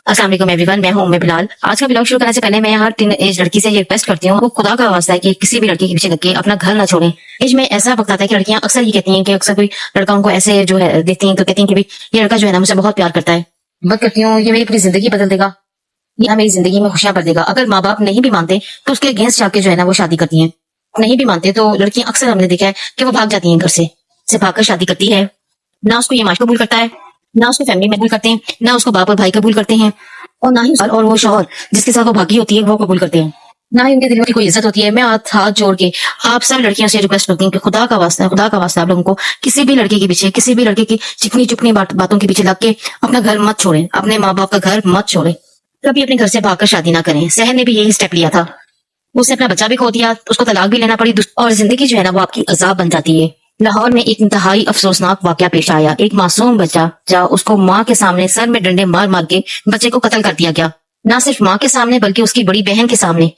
अस्सलाम वालेकुम एवरीवन, मैं हूं उम्मे बिलाल। आज का ब्लॉग शुरू करने से पहले मैं हर टीन एज लड़की से ये रिक्वेस्ट करती हूँ, वो खुदा का वास्ता है कि किसी भी लड़की के पीछे लग के अपना घर ना छोड़ें। एज में ऐसा वक्त आता है कि लड़कियां अक्सर ये कहती हैं कि अक्सर कोई लड़का उनको ऐसे जो है देखती हैं तो कहती हैं कि भाई ये लड़का जो है ना मुझसे बहुत प्यार करता है, बात करती हूँ ये मेरी पूरी जिंदगी बदल देगा, या मेरी जिंदगी में खुशियां भर देगा। अगर माँ बाप नहीं भी मानते तो उसके अगेंस्ट जाके जो है ना वो शादी करती हैं। नहीं भी मानते तो लड़कियां अक्सर हमने देखा है कि वो भाग जाती हैं घर से भागकर शादी करती है। ना उसको ये माश कबूल करता है, ना उसको फैमिली में कबूल करते हैं, ना उसको बाप और भाई कबूल करते हैं, और ना ही और वो शौहर जिसके साथ वो भागी होती है वो कबूल करते हैं। ना ही उनके दिल में कोई इज्जत होती है। मैं हाथ जोड़ के आप सब लड़कियों से रिक्वेस्ट करती हूँ कि खुदा का वास्ता आप लोगों को किसी भी लड़के के पीछे, किसी भी लड़के की चिकनी चुपनी बातों के पीछे लग के अपना घर मत छोड़ें, अपने माँ बाप का घर मत छोड़ें, कभी अपने घर से भागकर शादी ना करें। सहर ने भी यही स्टेप लिया था, उसने अपना बच्चा भी खो दिया, उसको तलाक भी लेना पड़ी और जिंदगी जो है ना वो आपकी अजाब बन जाती है। लाहौर में एक इंतहाई अफसोसनाक वाकया पेश आया। एक मासूम बच्चा उसको माँ के सामने सर में डंडे मार मार के बच्चे को कत्ल कर दिया गया। ना सिर्फ माँ के सामने बल्कि उसकी बड़ी बहन के सामने।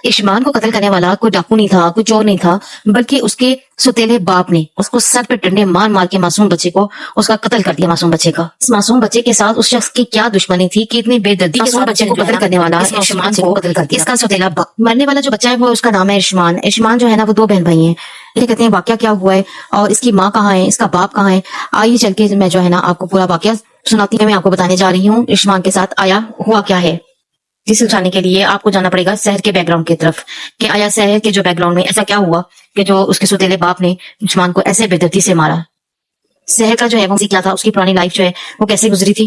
इशमान को कत्ल करने वाला कोई डाकू नहीं था, कोई चोर नहीं था, बल्कि उसके सुतेले बाप ने उसको सर पे डंडे मार मार के मासूम बच्चे को उसका कत्ल कर दिया। मासूम बच्चे का, इस मासूम बच्चे के साथ उस शख्स की क्या दुश्मनी थी कि इतनी बेदर्दी के साथ बच्चे को कत्ल करने वाला इशमान को कत्ल कर दिया। इसका सुतेला बाप, मरने वाला जो बच्चा है वो उसका नाम है इशमान। इशमान जो है ना वो दो बहन भाई हैं। ये कहते हैं वाकया क्या हुआ है और इसकी माँ कहाँ है, इसका बाप कहाँ है। आइए चल के मैं जो है ना आपको पूरा वाकया सुनाती है। मैं आपको बताने जा रही हूँ इशमान के साथ आया हुआ क्या है। जिसे समझाने के लिए आपको जाना पड़ेगा शहर के बैकग्राउंड की तरफ कि आया शहर के जो बैकग्राउंड में ऐसा क्या हुआ कि जो उसके सुतेले बाप ने उस्मान को ऐसे बेदर्दी से मारा। शहर का जो है वो क्या था, उसकी पुरानी लाइफ जो है वो कैसे गुजरी थी।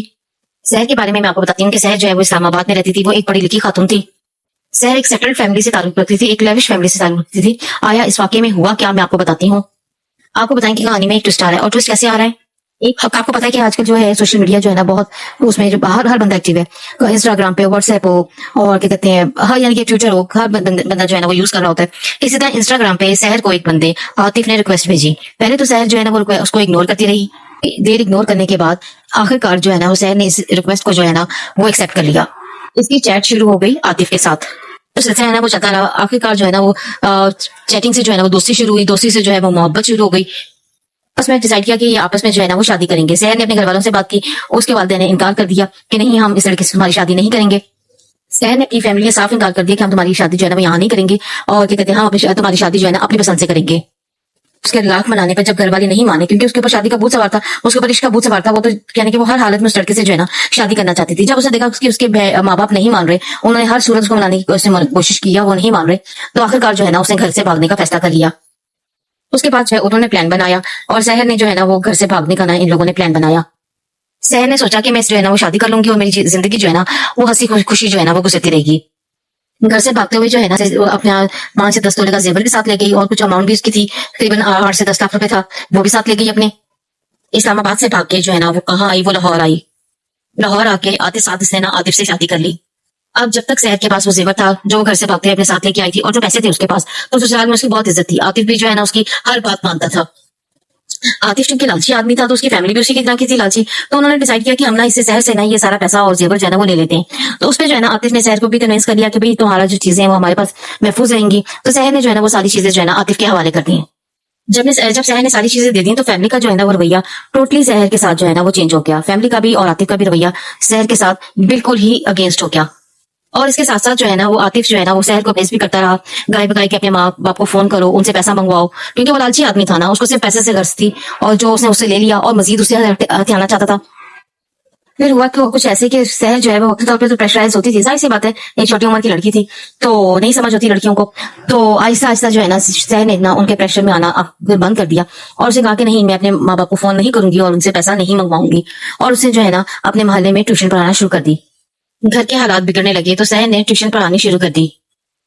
शहर के बारे में मैं आपको बताती हूँ कि शहर जो है वो इस्लामाबाद में रहती थी। वो एक पढ़ी लिखी खातून थी। शहर एक सेटल्ड फैमिली से ताल्लुक रखती थी, एक लेविश फैमिली से ताल्लुक रखती थी। आया इस वाकये में हुआ क्या, मैं आपको बताती हूँ। आपको बताएं कि कहानी में एक ट्विस्ट आ रहा है। और ट्विस्ट कैसे आ रहा है, एक आपको पता है कि आजकल जो है सोशल मीडिया जो है ना बहुत, उसमें जो हर बंदा एक्टिव है। इंस्टाग्राम पे, व्हाट्सएप हो और क्या कहते हैं हर यानी कि ट्विटर हो, हर बंदा जो है ना वो यूज कर रहा होता है। इसी तरह इंस्टाग्राम पे शहर को एक बंदे आतिफ ने रिक्वेस्ट भेजी। पहले तो शहर जो है ना वो उसको इग्नोर करती रही। देर इग्नोर करने के बाद आखिरकार जो है ना वो शहर ने इस रिक्वेस्ट को जो है ना वो एक्सेप्ट कर लिया। इसकी चैट शुरू हो गई आतिफ के साथ। तो सिलसिला है ना वो चलता रहा। आखिरकार जो है ना वो चैटिंग से जो है ना वो दोस्ती शुरू हुई, दोस्ती से जो है वो मोहब्बत शुरू हो गई। उसमें डिसाइड किया कि ये आपस में जो है ना वो शादी करेंगे। शहर ने अपने घर वालों से बात की, उसके वालिदैन ने इनकार कर दिया कि नहीं हम इस लड़के से तुम्हारी शादी नहीं करेंगे। शहर ने अपनी फैमिली के साफ इनकार कर दिया कि हम तुम्हारी शादी जो है ना वो यहाँ नहीं करेंगे और क्या कहते हैं हम तुम्हारी शादी जो है ना अपनी पसंद से करेंगे। उसके लाख मनाने पर जब घर वाले नहीं माने, क्योंकि उसके ऊपर शादी का भूत सवार था, उसके ऊपर इश्क का भूत सवार था, वो तो यानी कि वो हर हालत में उस लड़के से जो है ना शादी करना चाहती थी। जब उसने देखा कि उसके माँ बाप नहीं मान रहे, उन्होंने हर सूरत उसको मनाने की कोशिश किया, वो नहीं मान रहे, तो आखिरकार जो है ना उसने घर से भागने का फैसला कर लिया। उसके बाद जो है उन्होंने प्लान बनाया और शहर ने जो है ना वो घर से भागने का ना इन लोगों ने प्लान बनाया। शहर ने सोचा कि मैं जो है ना वो शादी कर लूंगी और मेरी जिंदगी जो है ना वो हंसी खुशी जो है ना वो गुजरती रहेगी। घर से भागते हुए जो है ना अपने 5 से 10 तोले का जेवर भी साथ ले गई और कुछ अमाउंट भी उसकी थी, तकरीबन 8 से 10 लाख रुपए था, वो भी साथ ले गई अपने। इस्लामाबाद से भाग के जो है ना वो कहाँ आई, वो लाहौर आई। लाहौर आके आते साथ इसने ना आतिफ से शादी कर ली। अब जब तक शहर के पास वो जेवर था जो वो घर से भागते अपने साथ लेके आई थी और जो पैसे थे उसके पास, तो ससुराल में उसकी बहुत इज्जत थी। आतिफ भी जो है ना उसकी हर बात मानता था। आतिफ चूंकि लालची आदमी था तो उसकी फैमिली भी उसी की तरह की थी लालची, तो उन्होंने डिसाइड किया कि हम ना इससे शहर से ना ये सारा पैसा और जेवर जो है ना वो ले लेते हैं। तो उसपे जो है ना आतिफ ने शहर को भी कन्विंस कर लिया कि भाई तुम्हारा जो चीजें हैं वो हमारे पास महफूज रहेंगी। तो शहर ने जो है ना वो सारी चीजें जो है ना आतिफ के हवाले कर दी। जब शहर ने सारी चीजें दे दी तो फैमिली का जो है ना वो रवैया टोटली शहर के साथ जो है ना वो चेंज हो गया। फैमिली का भी और आतिफ का भी रवैया शहर के साथ बिल्कुल ही अगेंस्ट हो गया। और इसके साथ साथ जो है ना वो आतिफ जो है ना वो शहर को बेस भी करता रहा, गाय बगाई के अपने माँ बाप को फोन करो, उनसे पैसा मंगवाओ, क्योंकि वो लालची आदमी था ना, उसको सिर्फ पैसे से गर्ज थी और जो उसने उससे ले लिया और मजीद उससे हथियाना चाहता था। फिर हुआ तो कुछ ऐसे कि शहर जो है वो वक्त तौर पर तो प्रेशराइज होती थी, जाहिर सी बात है एक छोटी उम्र की लड़की थी तो नहीं समझ होती लड़कियों को। तो आहिस्ता आहिस्ता जो है ना शहर ने ना उनके प्रेशर में आना बंद कर दिया और उसे कहा कि नहीं मैं अपने माँ बाप को फोन नहीं करूंगी और उनसे पैसा नहीं मंगवाऊंगी, और उसने जो है ना अपने मोहल्ले में ट्यूशन पढ़ाना शुरू कर दी। घर के हालात बिगड़ने लगे तो शहर ने ट्यूशन पढ़ानी शुरू कर दी।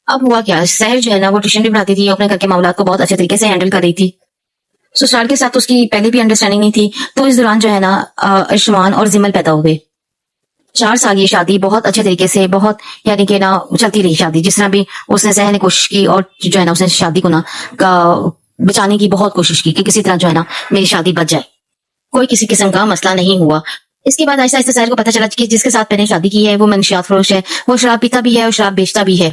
अब हुआ क्या, शहर जो है ना वो ट्यूशन भी पढ़ाती थी, अपने घर के मामलात को बहुत अच्छे तरीके से हैंडल कर रही थी। ससुराल के साथ उसकी पहले भी अंडरस्टैंडिंग नहीं थी, तो इस दौरान जो है ना इशमान और जिमल पैदा हुए। 4 साल ये शादी बहुत अच्छे तरीके से बहुत यानी कि ना चलती रही शादी। जिस तरह भी उसने शहर ने कोशिश की और जो है ना उसने शादी को ना बचाने की बहुत कोशिश की कि किसी तरह जो है ना मेरी शादी बच जाए, कोई किसी किस्म का मसला नहीं हुआ। इसके बाद आहिस्ता आहिस्ता शहर को पता चला कि जिसके साथ मैंने शादी की है वो मनशियात फरोश है, वो शराब पीता भी है और शराब बेचता भी है।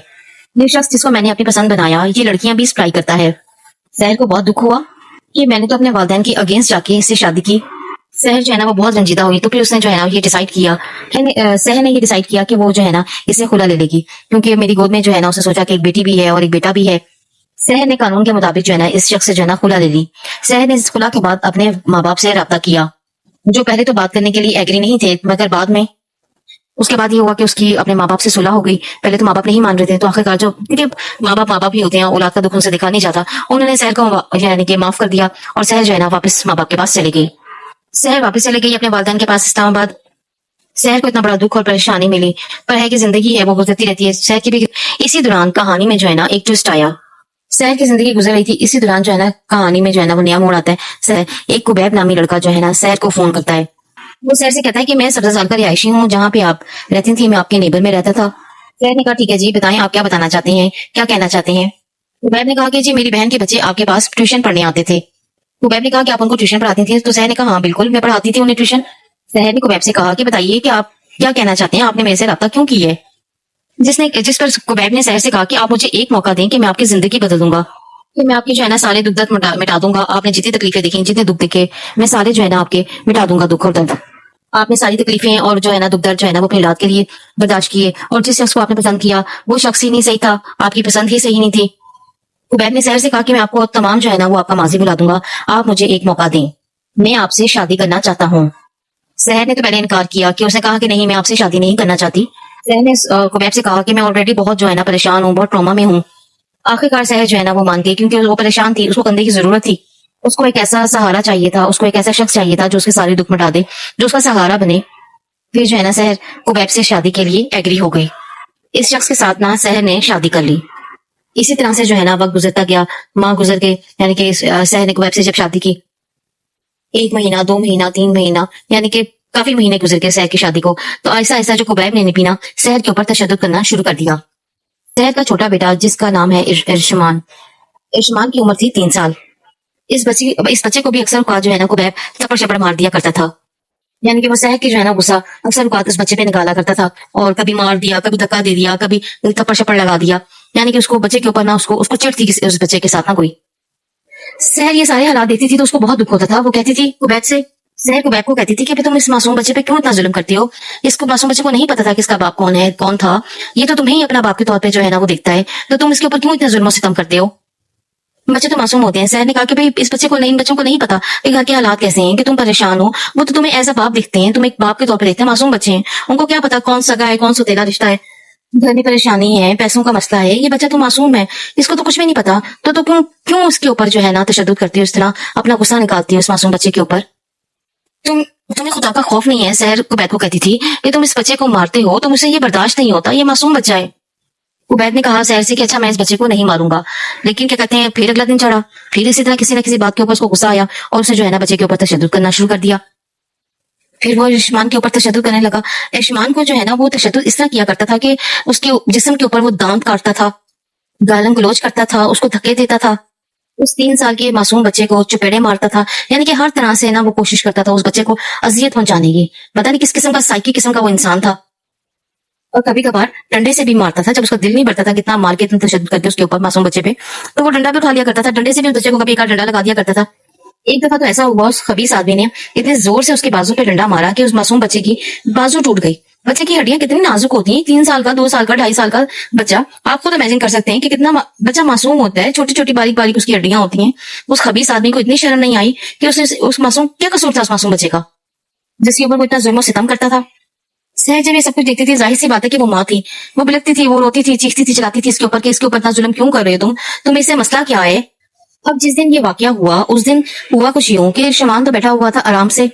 ये शख्स जिसको मैंने अपनी पसंद बनाया ये लड़कियां भी स्ट्राइक करता है। शहर को बहुत दुख हुआ कि मैंने तो अपने वालिदैन के अगेंस्ट जाके इससे शादी की। सहर जो है ना वो बहुत रंजीदा हुई, तो फिर उसने जो है ना ये डिसाइड किया, सहर ने ये डिसाइड किया कि वो जो है ना इसे खुला ले लेगी, क्योंकि मेरी गोद में जो है ना उसने सोचा कि एक बेटी भी है और एक बेटा भी है। सहर ने कानून के मुताबिक जो है ना इस शख्स से जो है ना खुला ले ली। सहर ने इस खुला के बाद अपने माँ बाप से राब्ता किया, जो पहले तो बात करने के लिए एग्री नहीं थे, मगर बाद में उसके बाद ये हुआ कि उसकी अपने माँ बाप से सुलह हो गई। पहले तो माँ बाप नहीं मान रहे थे, तो आखिरकार जो देखिए माँ बाप ही होते हैं, औलाद का दुख उनसे देखा नहीं जाता, उन्होंने सहर को यानी कि माफ कर दिया और सहर जो है ना वापस माँ बाप के पास चली गई। सहर वापस चले गई अपने वालिदैन के पास इस्लामाबाद। सहर को इतना बड़ा दुख और परेशानी मिली, पर है कि जिंदगी है वो गुजरती रहती है। सहर की भी इसी दौरान कहानी में जो है ना एक ट्विस्ट आया। सहर की जिंदगी गुजर रही थी, इसी दौरान जो है ना कहानी में जो है ना वो नया मोड़ आता है। सहर एक कुबैब नामी लड़का जो है ना सहर को फोन करता है। वो सहर से कहता है कि मैं सब्जाजाल का रिहायशी हूँ, जहाँ पे आप रहती थी मैं आपके नेबर में रहता था। सहर ने कहा ठीक है जी, बताएं आप क्या बताना चाहते हैं, क्या कहना चाहते हैं। कुबैब ने कहा कि जी मेरी बहन के बच्चे आपके पास ट्यूशन पढ़ने आते थे। कुबैब ने कहा कि आप उनको ट्यूशन पढ़ाती थी, तो सहर ने कहा हाँ बिल्कुल मैं पढ़ाती थी उन्हें ट्यूशन। सहर ने कुबैब से कहा कि बताइए कि आप क्या कहना चाहते हैं, आपने मेरे से राब्ता क्यों की है। जिस पर कुबैब ने सहर से कहा कि आप मुझे एक मौका दें कि मैं आपकी जिंदगी बदल दूंगा, कि मैं आपकी जो है ना सारे दुख दर्द मिटा दूंगा। आपने जितनी तकलीफें देखी, जितने दुख देखे, मैं सारे जो है ना आपके मिटा दूंगा दुख और दर्द। आपने सारी तकलीफें और जो है ना दुख दर्द जो है ना वो अपनी औलाद के लिए बर्दाश्त किए, और जिस शख्स को आपने पसंद किया वो शख्स ही नहीं सही था, आपकी पसंद ही सही नहीं थी। कुबैब ने सहर से कहा कि मैं आपको तमाम जो है ना वो आपका माजी बुला दूंगा, आप मुझे एक मौका दें, मैं आपसे शादी करना चाहता हूँ। सहर ने तो पहले इनकार किया, कि उसने कहा कि नहीं मैं आपसे शादी नहीं करना चाहती। सहर ने कुबैब से कहा कि मैं ऑलरेडी बहुत जो है ना परेशान हूँ, बहुत ट्रॉमा में हूँ। आखिरकार सहर जो है ना वो मान गई, क्योंकि वो परेशान थी, उसको कंधे की जरूरत थी। उसको एक ऐसा सहारा चाहिए था, उसको एक ऐसा शख्स चाहिए था जो उसके सारे दुख मिटा दे, जो उसका सहारा बने। फिर जो है ना सहर कुबैब से शादी के लिए एग्री हो गई। इस शख्स के साथ ना सहर ने शादी कर ली। इसी तरह से जो है ना वक्त गुजरता गया, माह गुजर गए, यानी कि सहर ने कुबैब से जब शादी की, 1 महीना 2 महीना 3 महीना यानी कि काफी महीने गुजर गए सहर की शादी को। तो ऐसा ऐसा जो कुबैब ने भी ना सहर के ऊपर तशद्दुद करना शुरू कर दिया। सहर का छोटा बेटा जिसका नाम है इरशमान, इरशमान की उम्र थी 3 साल। इस बच्चे को भी अक्सर औकात जो है ना कुबैब चपड़ चपड़ मार दिया करता था, यानी कि वो सहर की जो है ना गुस्सा अक्सर औकात उस बच्चे पे निकाला करता था, और कभी मार दिया, कभी धक्का दे दिया, कभी थप्पड़ शपड़ लगा दिया, यानी कि उसको बच्चे के ऊपर ना उसको उसको चिढ़ थी उस बच्चे के साथ ना कोई। सहर ये सारे हालात देखती थी तो उसको बहुत दुख होता था। वो कहती थी कुबैब से, सहर कुबैब को कहती थी कि तुम इस मासूम बच्चे पे क्यों इतना जुल्म करती हो। इसको मासूम बच्चे को नहीं पता था कि इसका बाप कौन है, कौन था, ये तो तुम्हें ही अपना बाप के तौर पे जो है ना वो देखता है, तो तुम इसके ऊपर क्यों इतना जुल्म सितम करते हो। बच्चे तो मासूम होते हैं। सहर ने कहा कि भाई इस बच्चे को नहीं, इन बच्चों को नहीं पता कि घर के हालात कैसे हैं, कि तुम परेशान हो, वो तो तुम्हें ऐसा बाप दिखते हैं, तुम एक बाप के तौर पे देखते हैं, मासूम बच्चे हैं, उनको क्या पता कौन सगा है कौन सौतेला रिश्ता है, घर में परेशानी है, पैसों का मसला है, ये बच्चा तो मासूम है, इसको तो कुछ भी नहीं पता, तो क्यों क्यों उसके ऊपर जो है ना तशद्दुद करती हो, इस तरह अपना गुस्सा निकालती हो उस मासूम बच्चे के ऊपर। तुम्हें खुदा का खौफ नहीं है। सहर कुबैब को कहती थी कि तुम इस बच्चे को मारते हो तो मुझे ये बर्दाश्त नहीं होता, ये मासूम बच्चा है। कुबैब ने कहा सहर से कि अच्छा मैं इस बच्चे को नहीं मारूंगा, लेकिन क्या कहते हैं फिर अगला दिन चढ़ा, फिर इसी तरह किसी न किसी बात के ऊपर उसको गुस्सा आया और उसने जो है ना बच्चे के ऊपर तशद्दुद करना शुरू कर दिया। फिर वो इरशमान के ऊपर तशद्दुद करने लगा। इरशमान को जो है ना वो तशद्दुद इस तरह किया करता था कि उसके जिस्म के ऊपर वो दांत काटता था, गालम गलोच करता था, उसको धक्के देता था, उस 3 साल के मासूम बच्चे को चपेड़े मारता था, यानी कि हर तरह से ना वो कोशिश करता था उस बच्चे को अजियत पहुंचाने की। पता नहीं किस किस्म का साइकी किस्म का वो इंसान था। और कभी कभार डंडे से भी मारता था, जब उसका दिल नहीं भरता था कितना मार के इतना तशद्दुद करके उसके ऊपर मासूम बच्चे पे, तो वो डंडा भी उठा लिया करता था, डंडे से भी उस बच्चे को कभी एक आध डंडा लगा दिया करता था। एक दफा तो ऐसा हुआ उस खबीस आदमी ने इतने जोर से उसके बाजू पे डंडा मारा कि उस मासूम बच्चे की बाजू टूट गई। बच्चे की हड्डियां कितनी नाजुक होती हैं, 3 साल का, 2 साल का, 2.5 साल का बच्चा, आप खुद इमेजिन कर सकते हैं कि कितना बच्चा मासूम होता है, छोटी छोटी बारीक बारीक उसकी हड्डियां होती हैं। उस खबीस आदमी को इतनी शर्म नहीं आई कि उसने उस मासूम, क्या कसूर था उस मासूम बच्चे का जिसके ऊपर वो इतना जुल्म सितम करता था। सहर जब ये सब कुछ देखती थी, जाहिर सी बात है कि वो माँ थी, वो बिलकती थी, वो रोती थी, चीखती थी, चिल्लाती थी इसके ऊपर कि इसके ऊपर इतना जुल्म क्यों कर रहे हो तुम इससे मसला क्या है। अब जिस दिन ये वाकया हुआ उस दिन हुआ कुछ यूं कि इरशमान तो बैठा हुआ था आराम से,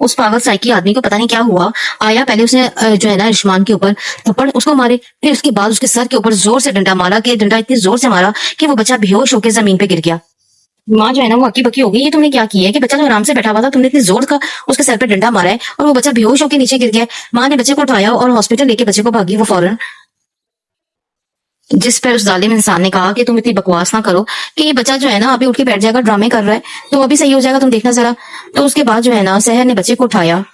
उस पागल साइकी आदमी को पता नहीं क्या हुआ, आया, पहले उसने जो है ना इरशमान के ऊपर थप्पड़ उसको मारे, फिर उसके बाद उसके सर के ऊपर जोर से डंडा मारा, कि डंडा इतनी जोर से मारा कि वो बच्चा बेहोश होकर जमीन पे गिर गया। माँ जो है ना वो अक्की बक्की हो गई, ये तुमने क्या किया है कि बच्चा तो आराम से बैठा हुआ था, तुमने इतनी जोर का उसके सर पे डंडा मारा है और वो बच्चा बेहोश होकर नीचे गिर गया। माँ ने बच्चे को उठाया और हॉस्पिटल लेके बच्चे को भागी वो फौरन। जिस पर उस जालिम इंसान ने कहा कि तुम इतनी बकवास ना करो, कि ये बच्चा जो है ना अभी उठ के बैठ जाएगा, ड्रामे कर रहा है, तो अभी सही हो जाएगा, तुम देखना जरा। तो उसके बाद जो है ना सहर ने बच्चे को उठाया,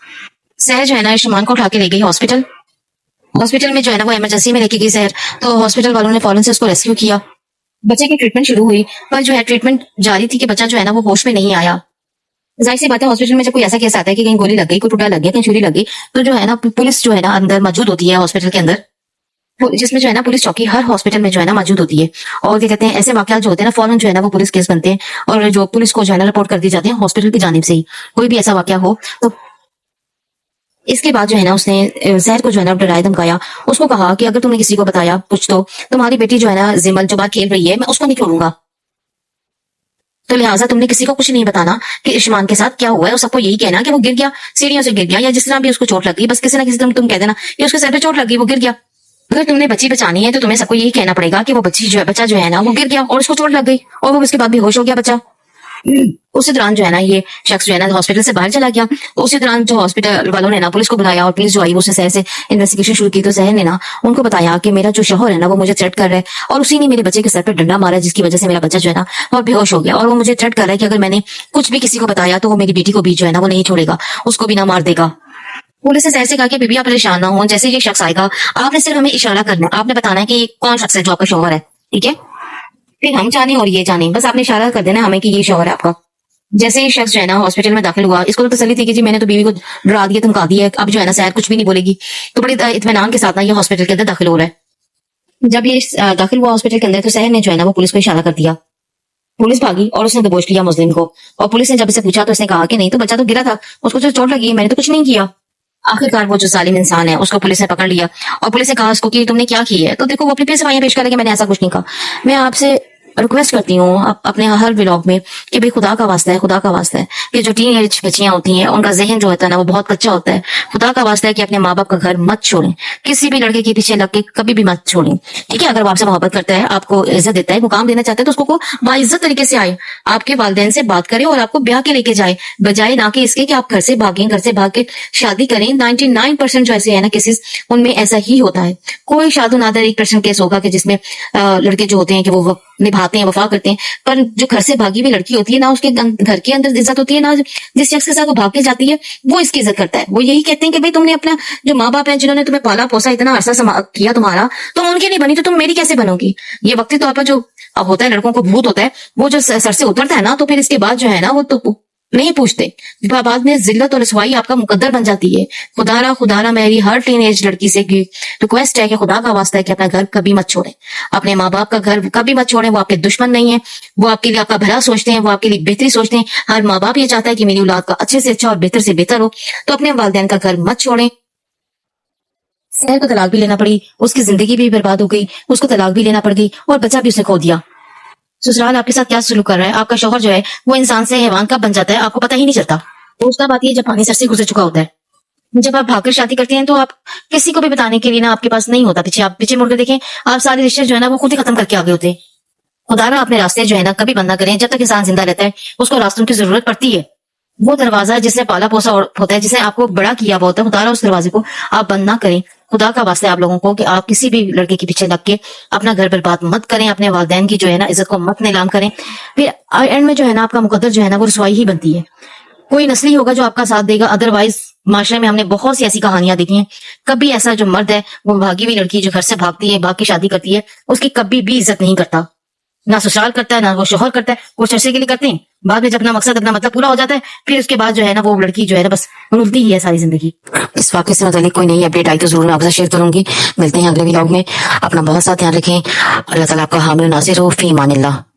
सहर जो है ना इरशमान को उठा के ले गई हॉस्पिटल। हॉस्पिटल में जो है ना वो इमरजेंसी में लेके गई सहर, तो हॉस्पिटल वालों ने फौरन से उसको रेस्क्यू किया। बच्चे की ट्रीटमेंट शुरू हुई, पर जो है ट्रीटमेंट जारी थी कि बच्चा जो है ना वो होश में नहीं आया। ظاہر سی بات ہے ہاسپٹل میں جب کوئی ایسا کیس آتا ہے کہ کہیں گولی لگ گئی, کوئی ٹوٹا لگ گیا, کہیں چھری لگ گئی, تو جو ہے نا پولیس جو ہے نا اندر موجود ہوتی ہے ہاسپٹل کے اندر, جس میں جو ہے نا پولیس چوکی ہر ہاسپٹل میں جو ہے نا موجود ہوتی ہے. اور کیا کہتے ہیں ایسے واقعات جو ہوتے ہیں نا فوراً جو ہے نا وہ پولیس کیس بنتے ہیں اور جو پولیس کو جو ہے نا رپورٹ کر دی جاتے ہیں ہاسپٹل کی جانب سے ہی. کوئی بھی ایسا واقعہ ہو تو اس کے بعد جو ہے نا اس نے زہر کو جو ہے نا ڈرایا دھمکایا, اس کو کہا کہ اگر تم نے کسی کو بتایا کچھ تو تمہاری بیٹی جو ہے نا زمل جو بات کھیل رہی ہے میں اس کو نہیں چھوڑوں گا, تو لہٰذا تم نے کسی کو کچھ نہیں بتانا کہ عثمان کے ساتھ کیا ہوا ہے, اور سب کو یہی کہنا کہ وہ گر گیا, سیڑھیوں سے گر گیا, یا جس طرح بھی اس کو چوٹ لگ گئی, بس کسی نہ کسی طرح تم کہہ دینا کہ اس کے سر پہ چوٹ لگ گئی, وہ گر گیا. اگر تم نے بچی بچانی ہے تو تمہیں سب کو یہی کہنا پڑے گا کہ وہ بچہ جو ہے نا وہ گر گیا اور اس کو چوٹ لگ گئی اور وہ اس کے بعد بھی ہوش ہو گیا بچہ. اسی دوران جو ہے نا یہ شخص جو ہے نا ہاسپٹل سے باہر چلا گیا. اسی دوران جو ہاسپٹل والوں نے نا پولیس کو بلایا اور پولیس جو آئی وہ زہر سے انویسٹیگیشن شروع کی, تو زہر نے نا ان کو بتایا کہ میرا جو شوہر ہے نا وہ مجھے تھریٹ کر رہا ہے اور اسی نے میرے بچے کے سر پہ ڈنڈا مارا جس کی وجہ سے میرا بچہ جو ہے نا وہ بے ہوش ہو گیا, اور وہ مجھے تھریٹ کر رہا ہے کہ اگر میں نے کچھ بھی کسی کو بتایا تو وہ میری بیٹی کو بھی جو ہے نا وہ نہیں چھوڑے گا, اس کو بھی نہ مار دے گا. پولیس نے زہر سے کہا کہ بیبی آپ پریشان نہ ہوں, جیسے یہ شخص آئے گا آپ نے صرف ہمیں اشارہ کرنا ہے, آپ نے بتانا ہے کہ یہ کون شخص ہے جو آپ کا شوہر ہے, ٹھیک ہے, پھر ہم جانیں اور یہ جانیں, بس آپ نے اشارہ کر دینا ہمیں کہ یہ شوہر ہے آپ کا. جیسے یہ شخص جو ہے نا ہاسپٹل میں داخل ہوا, اس کو تو تسلی تھی کہ جی میں نے تو بیوی کو ڈرا دیا دھمکا دیا, اب جو ہے نا سیر کچھ بھی نہیں بولے گی, تو بڑے اطمینان کے ساتھ نا یہ ہاسپٹل کے اندر داخل ہو رہا ہے. جب یہ داخل ہوا ہاسپٹل کے اندر تو سہر نے جو ہے نا وہ پولیس کو اشارہ کر دیا, پولیس بھاگی اور اس نے دبوچ لیا مسلم کو, اور پولیس نے جب اسے پوچھا تو اس نے کہا کہ نہیں تو بچہ تو گرا تھا, اس کو جو چوٹ لگی میں نے تو کچھ نہیں کیا. آخرکار وہ جو ظالم انسان ہے اس کو پولیس نے پکڑ لیا اور پولیس نے کہا اس کو کہ تم نے کیا کی ہے, تو دیکھو وہ اپنی پھر صفائیاں پیش کر رہے کہ میں نے ایسا کچھ نہیں کہا. میں آپ سے ریکویسٹ کرتی ہوں اپنے ہر ولاگ میں کہ بھائی خدا کا واسطہ ہے, خدا کا واسطہ ہے کہ جو ٹین ایج بچیاں ہوتی ہیں ان کا ذہن جو ہوتا ہے نا وہ بہت کچا ہوتا ہے, خدا کا واسطہ ہے کہ اپنے ماں باپ کا گھر مت چھوڑیں, کسی بھی لڑکے کے پیچھے لگ کے کبھی بھی مت چھوڑیں, ٹھیک ہے. اگر وہ آپ سے محبت کرتا ہے, آپ کو عزت دیتا ہے, مقام دینا چاہتا ہے, تو اس کو باعزت طریقے سے آئے, آپ کے والدین سے بات کرے اور آپ کو بیاہ کے لے کے جائے, بجائے نہ کہ اس کے کہ آپ گھر سے بھاگیں, گھر سے بھاگ کے شادی کریں. 99% جو ایسے ہے نا کیسز ان میں ایسا ہی ہوتا ہے. کوئی شاد و نادر 1% کیس ہوگا کہ جس میں لڑکے جو ہوتے ہیں کہ وہ نبھاتے ہیں, وفا کرتے ہیں, پر جو گھر سے بھاگی ہوئی لڑکی ہوتی ہے نا اس کے گھر کے اندر عزت ہوتی ہے, نہ جس شخص کے ساتھ وہ بھاگ کے جاتی ہے وہ اس کی عزت کرتا ہے. وہ یہی کہتے ہیں کہ بھائی تم نے اپنا جو ماں باپ ہیں جنہوں نے تمہیں پالا پوسا اتنا عرصہ کیا تمہارا, تم ان کی نہیں بنی تو تم میری کیسے بنو گی. یہ وقتی طور پر جو اب ہوتا ہے لڑکوں کو بھوت ہوتا ہے, وہ جو سر سے اترتا ہے نا تو پھر اس کے بعد جو ہے نا وہ تو نہیں پوچھتے, بعد میں ذلت اور رسوائی آپ کا مقدر بن جاتی ہے. خدا را میری ہر ٹین ایج لڑکی سے ریکویسٹ ہے کہ خدا کا واسطہ ہے کہ اپنا گھر کبھی مت چھوڑیں, اپنے ماں باپ کا گھر کبھی مت چھوڑیں. وہ آپ کے دشمن نہیں ہیں, وہ آپ کے لیے آپ کا بھلا سوچتے ہیں, وہ آپ کے لیے بہتری سوچتے ہیں. ہر ماں باپ یہ چاہتا ہے کہ میری اولاد کا اچھے سے اچھا اور بہتر سے بہتر ہو, تو اپنے والدین کا گھر مت چھوڑیں. سہر کو طلاق بھی لینا پڑی, اس کی زندگی بھی برباد ہو گئی, اس کو طلاق بھی لینا پڑ گئی اور بچہ بھی اس نے کھو دیا. سسرال آپ کے ساتھ کیا سلوک کر رہا ہے, آپ کا شوہر جو ہے وہ انسان سے حیوان کب بن جاتا ہے آپ کو پتہ ہی نہیں چلتا. تو اس کا بات یہ جب پانی سر سے گزر چکا ہوتا ہے. جب آپ بھاگ کر شادی کرتے ہیں تو آپ کسی کو بھی بتانے کے لیے نا آپ کے پاس نہیں ہوتا پیچھے, آپ پیچھے مڑ کر دیکھیں آپ سارے رشتے جو ہے نا وہ خود ہی ختم کر کے آگے ہوتے ہیں. خدا را اپنے راستے جو ہے نا کبھی بند نہ کریں, جب تک انسان زندہ رہتا ہے اس کو راستوں کی ضرورت پڑتی ہے. وہ دروازہ جس نے پالا پوسا ہوتا ہے, جس نے آپ کو بڑا کیا ہوا ہوتا ہے, خدا را اس دروازے کو آپ بند نہ کریں. خدا کا واسطہ ہے آپ لوگوں کو کہ آپ کسی بھی لڑکے کے پیچھے لگ کے اپنا گھر برباد مت کریں, اپنے والدین کی جو ہے نا عزت کو مت نیلام کریں. پھر اینڈ میں جو ہے نا آپ کا مقدر جو ہے نا وہ رسوائی ہی بنتی ہے. کوئی نسلی ہوگا جو آپ کا ساتھ دے گا, ادروائز معاشرے میں ہم نے بہت سی ایسی کہانیاں دیکھی ہیں. کبھی ایسا جو مرد ہے وہ بھاگی ہوئی لڑکی جو گھر سے بھاگتی ہے, بھاگ کے شادی کرتی ہے, اس کی کبھی بھی عزت نہیں کرتا, نہ سسرال کرتا ہے نہ وہ شوہر کرتا ہے. وہ عرصے کے لیے کرتے ہیں, بعد میں جب اپنا مقصد اپنا مطلب پورا ہو جاتا ہے پھر اس کے بعد جو ہے نا وہ لڑکی جو ہے نا بس رلتی ہی ہے ساری زندگی. اس واقعے سے متعلق کوئی نئی اپڈیٹ آئی تو ضرور میں آپ سے شیئر کروں گی. ملتے ہیں اگلے ولاگ میں, اپنا بہت ساتھ دھیان رکھیں. اللہ تعالیٰ آپ کا حامل ناصر ہو. فی امان اللہ.